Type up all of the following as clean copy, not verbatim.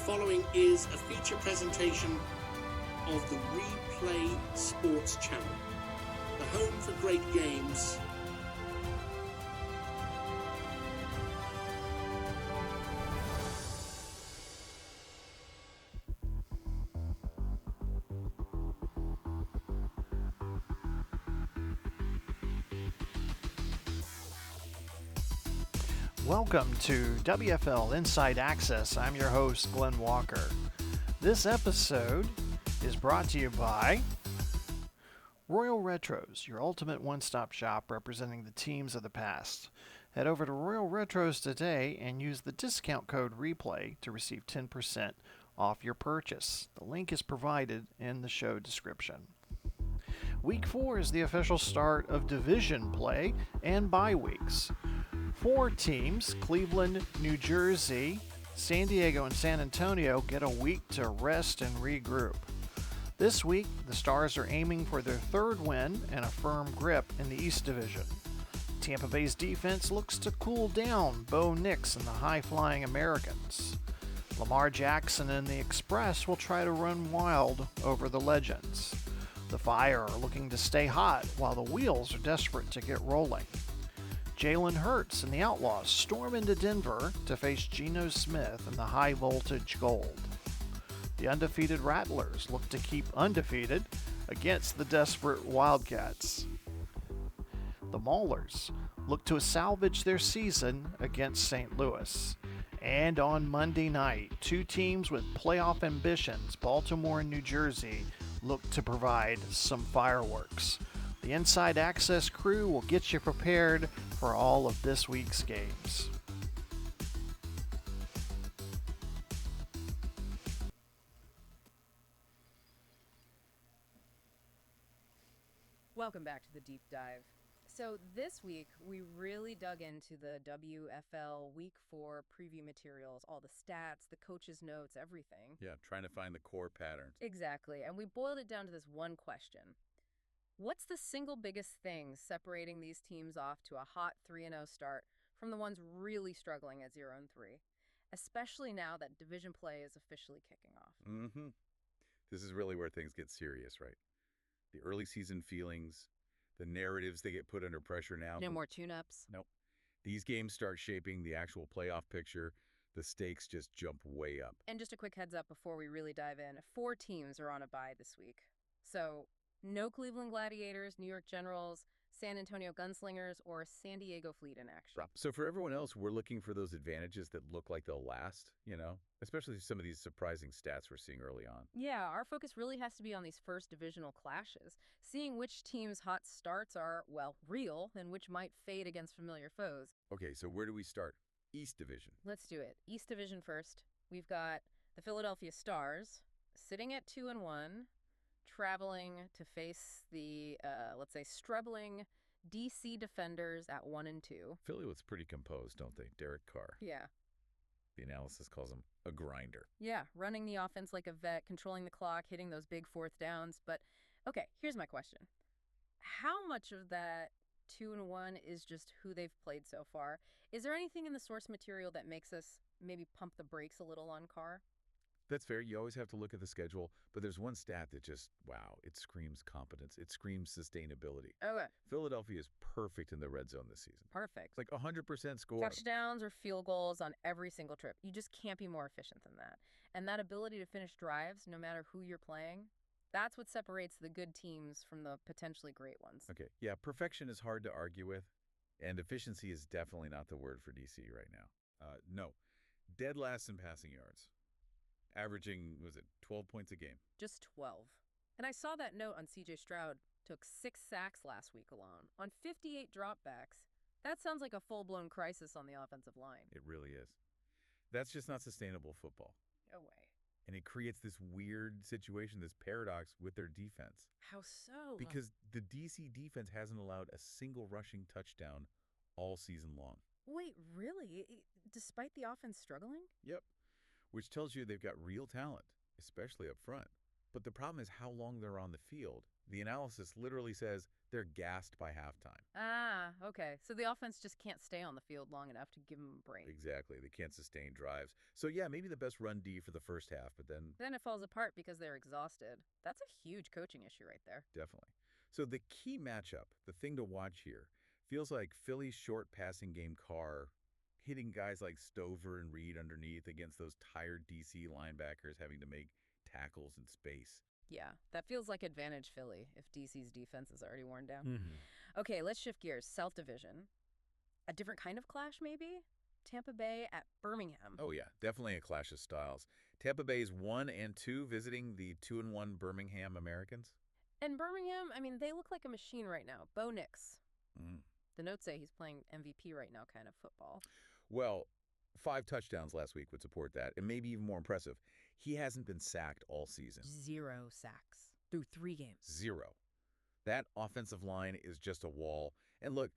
following is a feature presentation of the Replay Sports Channel, the home for great games. Welcome to WFL Inside Access. I'm your host, Glenn Walker. This episode is brought to you by Royal Retros, your ultimate one-stop shop representing the teams of the past. Head over to Royal Retros today and use the discount code REPLAY to receive 10% off your purchase. The link is provided in the show description. Week 4 is the official start of division play and bye weeks. 4 teams, Cleveland, New Jersey, San Diego, and San Antonio, get a week to rest and regroup. This week, the Stars are aiming for their 3rd win and a firm grip in the East Division. Tampa Bay's defense looks to cool down Bo Nix and the high-flying Americans. Lamar Jackson and the Express will try to run wild over the Legends. The Fire are looking to stay hot while the Wheels are desperate to get rolling. Jalen Hurts and the Outlaws storm into Denver to face Geno Smith and the High Voltage Gold. The undefeated Rattlers look to keep undefeated against the desperate Wildcats. The Maulers look to salvage their season against St. Louis. And on Monday night, 2 teams with playoff ambitions, Baltimore and New Jersey, look to provide some fireworks. The Inside Access crew will get you prepared for all of this week's games. Welcome back to the Deep Dive. So this week, we really dug into the WFL Week 4 preview materials, all the stats, the coaches' notes, everything. Yeah, trying to find the core patterns. Exactly, and we boiled it down to this one question. What's the single biggest thing separating these teams off to a hot 3-0 start from the ones really struggling at 0-3, especially now that division play is officially kicking off? This is really where things get serious, right? The early season feelings, the narratives they get put under pressure now. No more tune-ups. Nope. These games start shaping the actual playoff picture. The stakes just jump way up. And just a quick heads up before we really dive in, 4 teams are on a bye this week. So no Cleveland Gladiators, New York Generals, San Antonio Gunslingers, or San Diego Fleet in action. So for everyone else, we're looking for those advantages that look like they'll last, especially some of these surprising stats we're seeing early on. Yeah, our focus really has to be on these first divisional clashes, seeing which teams' hot starts are, well, real, and which might fade against familiar foes. Okay, so where do we start? East Division. Let's do it. East Division first. We've got the Philadelphia Stars sitting at 2-1, traveling to face the, let's say, struggling DC Defenders at 1-2. Philly looks pretty composed, don't they? Derek Carr. Yeah. The analysis calls him a grinder. Yeah, running the offense like a vet, controlling the clock, hitting those big 4th downs. But, okay, here's my question. How much of that 2-1 is just who they've played so far? Is there anything in the source material that makes us maybe pump the brakes a little on Carr? That's fair. You always have to look at the schedule, but there's one stat that just, wow, it screams competence. It screams sustainability. Okay. Philadelphia is perfect in the red zone this season. Perfect. It's like 100% score. Touchdowns or field goals on every single trip. You just can't be more efficient than that. And that ability to finish drives, no matter who you're playing, that's what separates the good teams from the potentially great ones. Okay. Yeah, perfection is hard to argue with, and efficiency is definitely not the word for DC right now. No. Dead last in passing yards. Averaging, 12 points a game? Just 12. And I saw that note on C.J. Stroud took 6 sacks last week alone on 58 dropbacks. That sounds like a full-blown crisis on the offensive line. It really is. That's just not sustainable football. No way. And it creates this weird situation, this paradox with their defense. How so? Because the DC defense hasn't allowed a single rushing touchdown all season long. Wait, really? Despite the offense struggling? Yep. Which tells you they've got real talent, especially up front. But the problem is how long they're on the field. The analysis literally says they're gassed by halftime. Ah, okay. So the offense just can't stay on the field long enough to give them a break. Exactly. They can't sustain drives. So yeah, maybe the best run D for the first half, but then Then it falls apart because they're exhausted. That's a huge coaching issue right there. definitely. So the key matchup, the thing to watch here, feels like Philly's short passing game car hitting guys like Stover and Reed underneath against those tired DC linebackers having to make tackles in space. Yeah, that feels like advantage Philly if DC's defense is already worn down. Mm-hmm. Okay, let's shift gears. South Division. A different kind of clash, maybe? Tampa Bay at Birmingham. Oh yeah, definitely a clash of styles. Tampa Bay's 1-2 visiting the 2-1 Birmingham Americans. And Birmingham, I mean, they look like a machine right now. Bo Nix. Mm. The notes say he's playing MVP right now kind of football. Well, 5 touchdowns last week would support that, and maybe even more impressive. He hasn't been sacked all season. 0 sacks through 3 games. 0. That offensive line is just a wall. And look,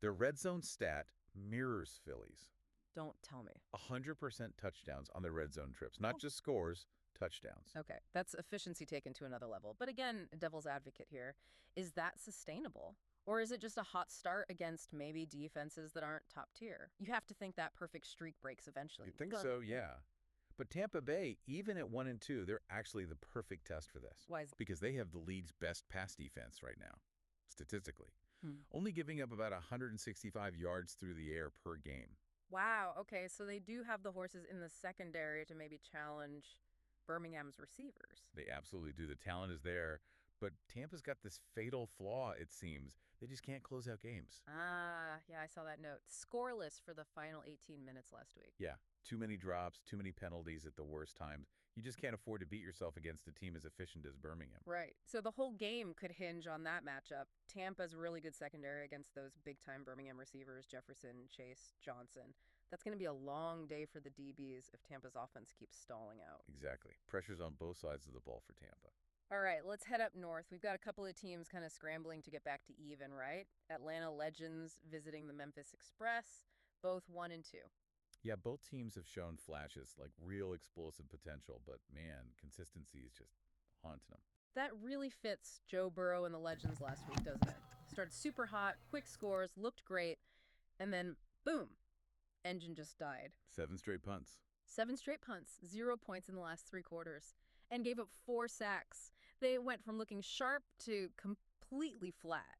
their red zone stat mirrors Philly's. Don't tell me. 100% touchdowns on their red zone trips. Not just scores, touchdowns. Okay, that's efficiency taken to another level. But again, devil's advocate here. Is that sustainable? Or is it just a hot start against maybe defenses that aren't top tier? You have to think that perfect streak breaks eventually. You think so? Yeah. But Tampa Bay, even at 1-2, they're actually the perfect test for this. Why is Because they have the league's best pass defense right now, statistically. Hmm. Only giving up about 165 yards through the air per game. Wow, okay, so they do have the horses in the secondary to maybe challenge Birmingham's receivers. They absolutely do. The talent is there. But Tampa's got this fatal flaw, it seems. They just can't close out games. Ah, yeah, I saw that note. Scoreless for the final 18 minutes last week. Yeah, too many drops, too many penalties at the worst times. You just can't afford to beat yourself against a team as efficient as Birmingham. Right. So the whole game could hinge on that matchup. Tampa's really good secondary against those big-time Birmingham receivers, Jefferson, Chase, Johnson. That's going to be a long day for the DBs if Tampa's offense keeps stalling out. Exactly. Pressure's on both sides of the ball for Tampa. All right, let's head up north. We've got a couple of teams kind of scrambling to get back to even, right? Atlanta Legends visiting the Memphis Express, both 1-2. Yeah, both teams have shown flashes, like real explosive potential, but man, consistency is just haunting them. That really fits Joe Burrow and the Legends last week, doesn't it? Started super hot, quick scores, looked great, and then boom, engine just died. 7 straight punts. 7 straight punts, 0 points in the last 3 quarters, and gave up 4 sacks. They went from looking sharp to completely flat.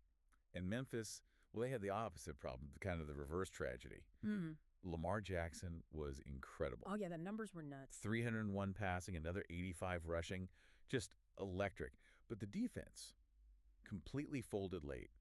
And Memphis, well, they had the opposite problem, kind of the reverse tragedy. Lamar Jackson was incredible. Oh, yeah, the numbers were nuts. 301 passing, another 85 rushing, just electric. But the defense completely folded late.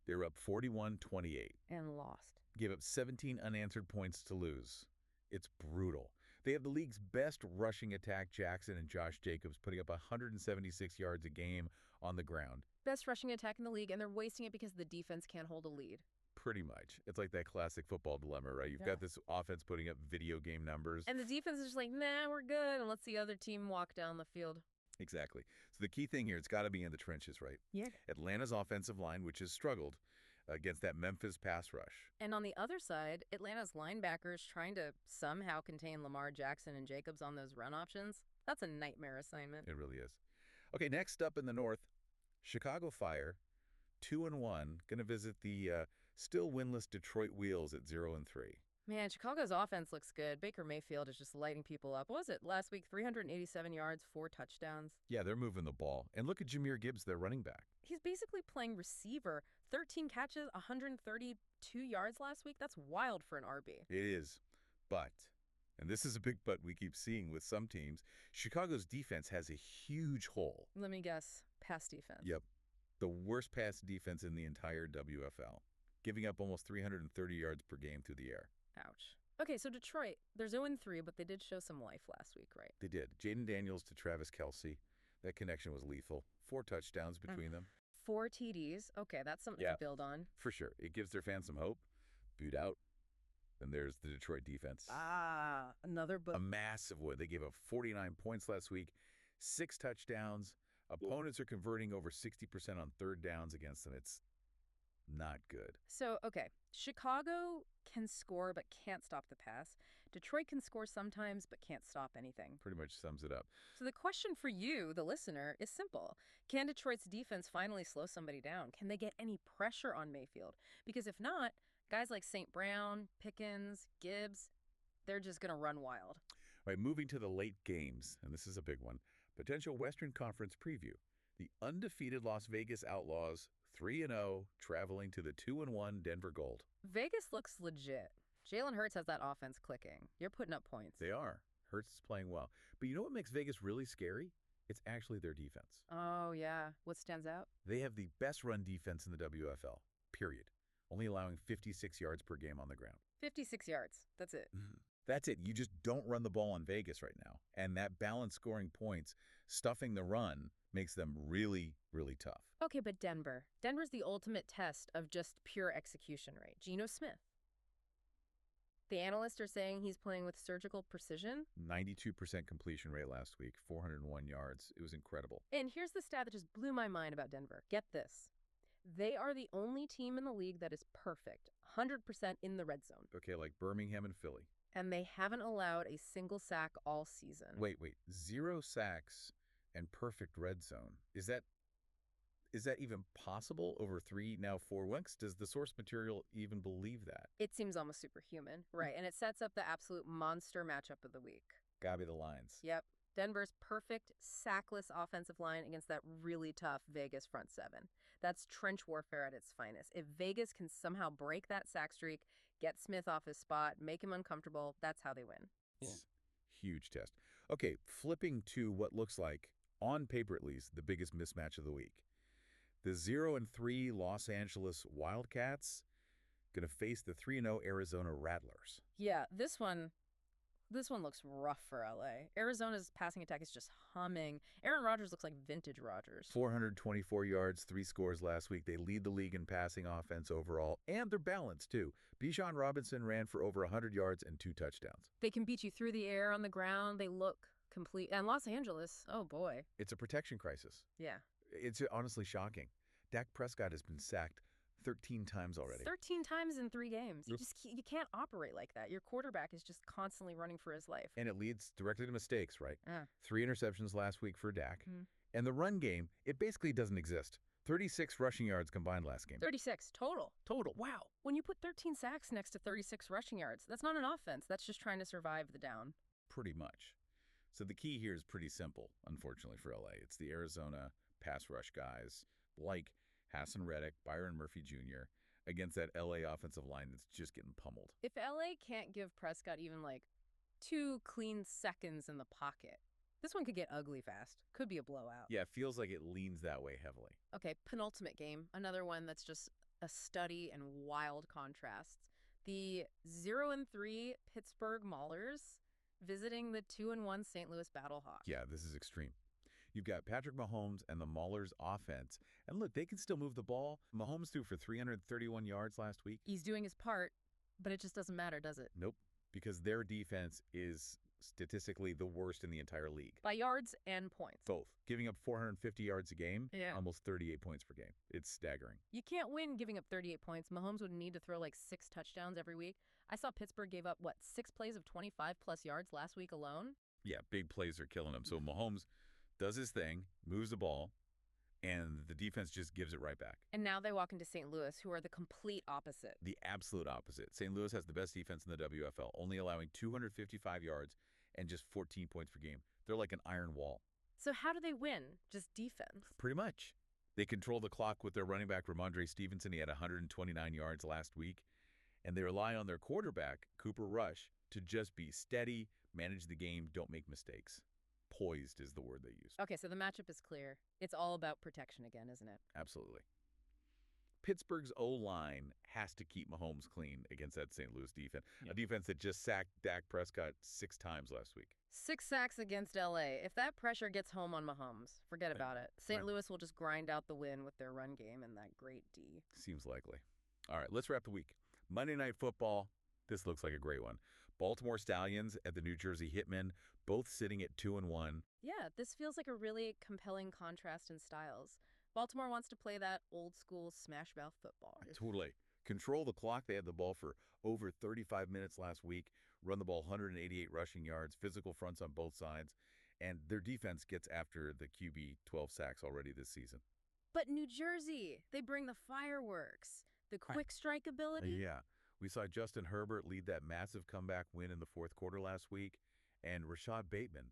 They were up 41-28. And lost. Gave up 17 unanswered points to lose. It's brutal. They have the league's best rushing attack, Jackson and Josh Jacobs, putting up 176 yards a game on the ground. Best rushing attack in the league, and they're wasting it because the defense can't hold a lead. Pretty much. It's like that classic football dilemma, right? You've got this offense putting up video game numbers. And the defense is just like, nah, we're good, and lets the other team walk down the field. Exactly. So the key thing here, it's got to be in the trenches, right? Yeah. Atlanta's offensive line, which has struggled against that Memphis pass rush. And on the other side, Atlanta's linebackers trying to somehow contain Lamar Jackson and Jacobs on those run options. That's a nightmare assignment. It really is. Okay, next up in the north, Chicago Fire, 2-1, going to visit the still winless Detroit Wheels at 0-3. Man, Chicago's offense looks good. Baker Mayfield is just lighting people up. What was it last week? 387 yards, 4 touchdowns. Yeah, they're moving the ball. And look at Jahmyr Gibbs, their running back. He's basically playing receiver. 13 catches, 132 yards last week. That's wild for an RB. It is. But, and this is a big but we keep seeing with some teams, Chicago's defense has a huge hole. Let me guess. Pass defense. Yep. The worst pass defense in the entire WFL, giving up almost 330 yards per game through the air. Ouch. Okay, so Detroit, they're 0-3, but they did show some life last week, right? They did. Jaden Daniels to Travis Kelce. That connection was lethal. 4 touchdowns between them. 4 TDs. Okay, that's something to build on. For sure. It gives their fans some hope. Boot out. Then there's the Detroit defense. Another but. A massive win. They gave up 49 points last week, 6 touchdowns. Opponents are converting over 60% on third downs against them. It's Not good. So, okay, Chicago can score but can't stop the pass. Detroit can score sometimes but can't stop anything. Pretty much sums it up. So the question for you, the listener, is simple. Can Detroit's defense finally slow somebody down? Can they get any pressure on Mayfield? Because if not, guys like St. Brown, Pickens, Gibbs, they're just going to run wild. All right, moving to the late games, and this is a big one. Potential Western Conference preview. The undefeated Las Vegas Outlaws, 3-0, traveling to the 2-1 Denver Gold. Vegas looks legit. Jalen Hurts has that offense clicking. You're putting up points. They are. Hurts is playing well. But you know what makes Vegas really scary? It's actually their defense. Oh, yeah. What stands out? They have the best run defense in the WFL, period. Only allowing 56 yards per game on the ground. 56 yards. That's it. That's it. You just don't run the ball on Vegas right now. And that balanced scoring points, stuffing the run, makes them really, really tough. Okay, but Denver. Denver's the ultimate test of just pure execution rate. Geno Smith. The analysts are saying he's playing with surgical precision. 92% completion rate last week, 401 yards. It was incredible. And here's the stat that just blew my mind about Denver. Get this. They are the only team in the league that is perfect, 100% in the red zone. Okay, like Birmingham and Philly. And they haven't allowed a single sack all season. Wait. 0 sacks and perfect red zone. Is that even possible over 3, now 4 weeks? Does the source material even believe that? It seems almost superhuman, right? And it sets up the absolute monster matchup of the week. Gotta be the Lions. Yep. Denver's perfect, sackless offensive line against that really tough Vegas front seven. That's trench warfare at its finest. If Vegas can somehow break that sack streak, get Smith off his spot, make him uncomfortable, that's how they win. Yeah. Huge test. Okay, flipping to what looks like, on paper at least, the biggest mismatch of the week. The 0-3 Los Angeles Wildcats going to face the 3-0 Arizona Rattlers. Yeah, this one looks rough for LA. Arizona's passing attack is just humming. Aaron Rodgers looks like vintage Rodgers. 424 yards, 3 scores last week. They lead the league in passing offense overall, and they're balanced too. Bijan Robinson ran for over 100 yards and 2 touchdowns. They can beat you through the air, on the ground. They look complete. And Los Angeles, oh boy. It's a protection crisis. Yeah. It's honestly shocking. Dak Prescott has been sacked 13 times already. 13 times in 3 games. You can't operate like that. Your quarterback is just constantly running for his life. And it leads directly to mistakes, right? 3 interceptions last week for Dak. And the run game, it basically doesn't exist. 36 rushing yards combined last game. 36 total. Total. Wow. When you put 13 sacks next to 36 rushing yards, that's not an offense. That's just trying to survive the down. Pretty much. So the key here is pretty simple, unfortunately for LA. It's the Arizona pass rush guys like Hassan Reddick, Byron Murphy Jr. against that LA offensive line that's just getting pummeled. If LA can't give Prescott even like 2 clean seconds in the pocket, this one could get ugly fast. Could be a blowout. Yeah, it feels like it leans that way heavily. Okay, penultimate game. Another one that's just a study and wild contrasts. The 0-3 Pittsburgh Maulers visiting the 2-1 St. Louis Battlehawks. Yeah, this is extreme. You've got Patrick Mahomes and the Maulers offense. And look, they can still move the ball. Mahomes threw for 331 yards last week. He's doing his part, but it just doesn't matter, does it? Nope, because their defense is statistically the worst in the entire league. By yards and points. Both. Giving up 450 yards a game, Yeah. almost 38 points per game. It's staggering. You can't win giving up 38 points. Mahomes would need to throw like 6 touchdowns every week. I saw Pittsburgh gave up, 6 plays of 25-plus yards last week alone? Yeah, big plays are killing him. So Mahomes does his thing, moves the ball, and the defense just gives it right back. And now they walk into St. Louis, who are the complete opposite. The absolute opposite. St. Louis has the best defense in the WFL, only allowing 255 yards and just 14 points per game. They're like an iron wall. So how do they win? Just defense? Pretty much. They control the clock with their running back, Ramondre Stevenson. He had 129 yards last week. And they rely on their quarterback, Cooper Rush, to just be steady, manage the game, don't make mistakes. Poised is the word they use. Okay, so the matchup is clear. It's all about protection again, isn't it? Absolutely. Pittsburgh's O-line has to keep Mahomes clean against that St. Louis defense. Yeah. A defense that just sacked Dak Prescott 6 times last week. 6 sacks against LA. If that pressure gets home on Mahomes, forget about it. St. Right. Louis will just grind out the win with their run game and that great D. Seems likely. All right, let's wrap the week. Monday Night Football. This looks like a great one. Baltimore Stallions at the New Jersey Hitmen, both sitting at 2-1. Yeah, this feels like a really compelling contrast in styles. Baltimore wants to play that old-school smash-mouth football. Totally. Control the clock. They had the ball for over 35 minutes last week, run the ball 188 rushing yards, physical fronts on both sides, and their defense gets after the QB 12 sacks already this season. But New Jersey, they bring the fireworks, the quick strike ability. Yeah. We saw Justin Herbert lead that massive comeback win in the fourth quarter last week, and Rashad Bateman,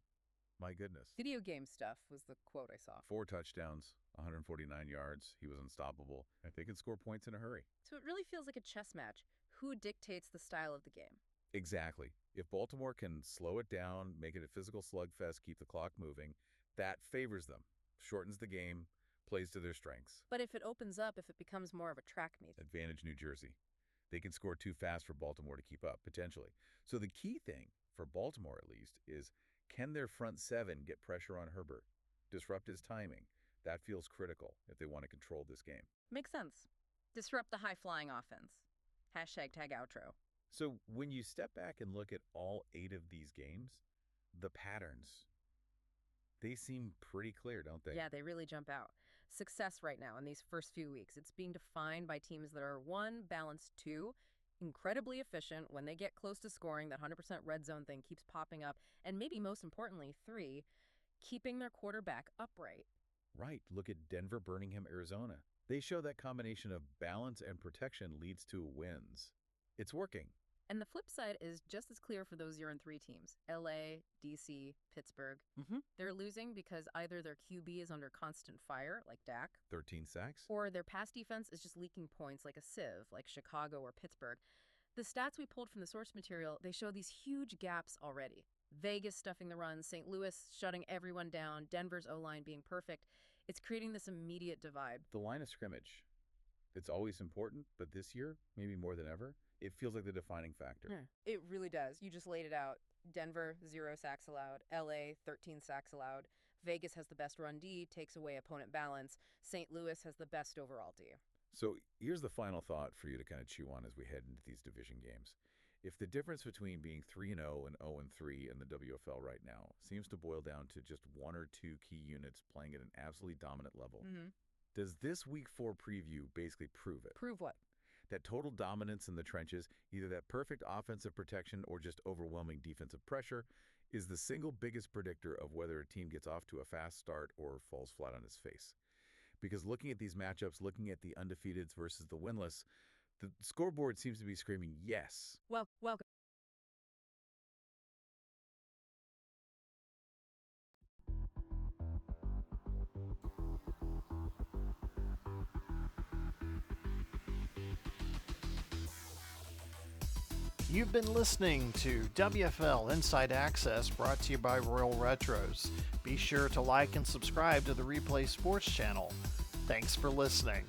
my goodness. Video game stuff was the quote I saw. 4 touchdowns, 149 yards. He was unstoppable. They can score points in a hurry. So it really feels like a chess match. Who dictates the style of the game? Exactly. If Baltimore can slow it down, make it a physical slugfest, keep the clock moving, that favors them, shortens the game, plays to their strengths. But if it opens up, if it becomes more of a track meet? Advantage New Jersey. They can score too fast for Baltimore to keep up, potentially. So the key thing, for Baltimore at least, is can their front seven get pressure on Herbert, disrupt his timing? That feels critical if they want to control this game. Makes sense. Disrupt the high-flying offense. #tag outro. So when you step back and look at all 8 of these games, the patterns, they seem pretty clear, don't they? Yeah, they really jump out. Success right now in these first few weeks, it's being defined by teams that are 1, balanced, 2, incredibly efficient when they get close to scoring. That 100% red zone thing keeps popping up. And maybe most importantly, 3, keeping their quarterback upright. Right. Look at Denver, Birmingham, Arizona. They show that combination of balance and protection leads to wins. It's working. And the flip side is just as clear for those 0-3 teams. LA, DC, Pittsburgh. They're losing because either their QB is under constant fire, like Dak, 13 sacks. or their pass defense is just leaking points like a sieve, like Chicago or Pittsburgh. The stats we pulled from the source material, they show these huge gaps already. Vegas stuffing the run, St. Louis shutting everyone down, Denver's O-line being perfect. It's creating this immediate divide. The line of scrimmage. It's always important, but this year, maybe more than ever, it feels like the defining factor. It really does. You just laid it out. Denver, 0 sacks allowed. LA, 13 sacks allowed. Vegas has the best run D, takes away opponent balance. St. Louis has the best overall D. So here's the final thought for you to kind of chew on as we head into these division games. If the difference between being 3-0 and 0-3 in the WFL right now seems to boil down to just 1 or 2 key units playing at an absolutely dominant level, does this Week 4 preview basically prove it? Prove what? That total dominance in the trenches, either that perfect offensive protection or just overwhelming defensive pressure, is the single biggest predictor of whether a team gets off to a fast start or falls flat on its face. Because looking at these matchups, looking at the undefeateds versus the winless, the scoreboard seems to be screaming yes. Welcome. You've been listening to WFL Inside Access, brought to you by Royal Retros. Be sure to like and subscribe to the Replay Sports channel. Thanks for listening.